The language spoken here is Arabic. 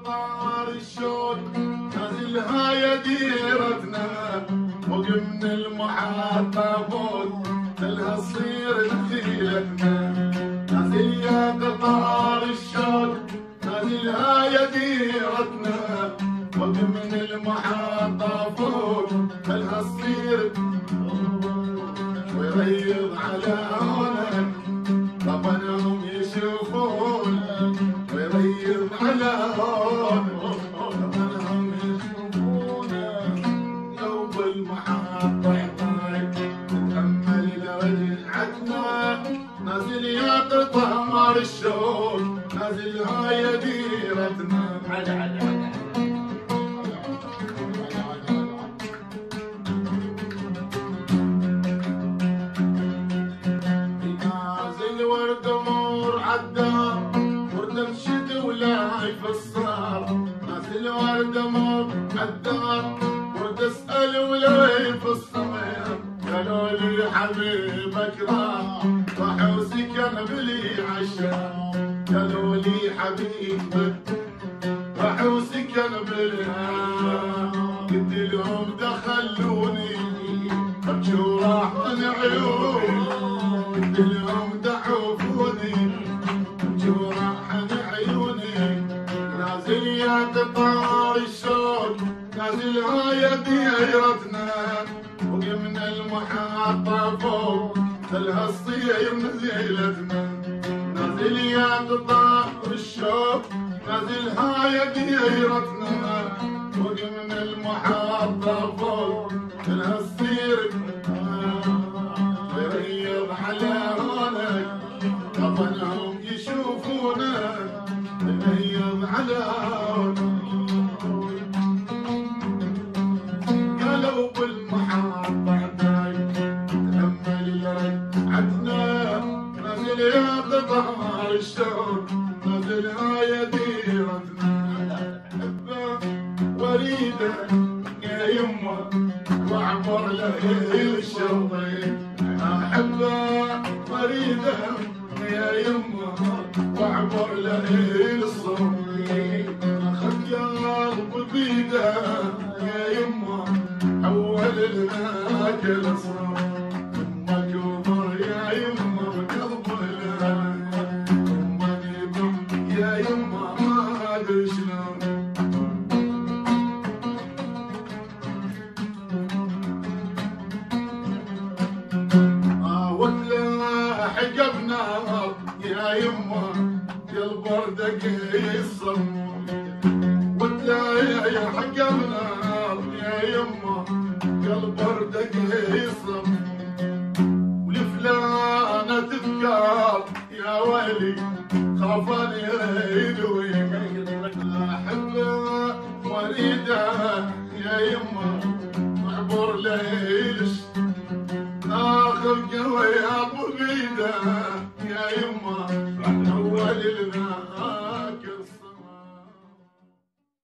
قطار الشوق نازلها يا ديرتنا فوق من المحطة فوق تلها تصير دخيلتنا. نازل يا قطار الشوق نازلها يا ديرتنا فوق من المحطة فوق تلها تصير ويريض على هونك طبنهم يشوفون ويريض على هونك طبنهم يشوفون. لو بالمحطة يطايق تتأمل لرجعتنا نازل يا قطار الشوق نازل هاي ديرتنا. ورد مشد ولا يفسر نازل ورد مر عالدار ورد اسأل ولا يفسر. قالوا لي حبيبك راح وسكن بلي عشا. قالوا لي حبيبك راح وسكن بلي قلت لهم دخلوني ابجوا راح من عيوني. قلت لهم دعوفوني جراح عيوني. نازل يا قطار الشوق نازل هاي ديرتنا فوق من المحطة فوق تلها الصير نزيلتنا. نازل يا قطار الشوق نازل هاي ديرتنا فوق من المحطة فوق تلها الصير يريض على هونك طبنهم يشوفونا يريض على هونك. قالوا بالمحطة تأمل رجعتنا نازل يا قطار الشوق نازل هاي ديرتنا. أحبه وريده يا يمه واعبر له الشوطين. أحبه وريده يا يمه واعبر له الصومين. اخذ قلب بيده يا يمه حول لهاك الصوم. امك وبر يا يمه بقلب لها امك يضم يا يمه ما ادري شلون. حجب نار يا يمه قلب وردك يصم. وتلاقي حجب نار يا يمه قلب وردك يصم. والفلانة تذكر يا ويلي خافني يدوي. احبه وريده يا يمه معبر ليش اخر قوي ابو بيده يا يمه اول الذاكر.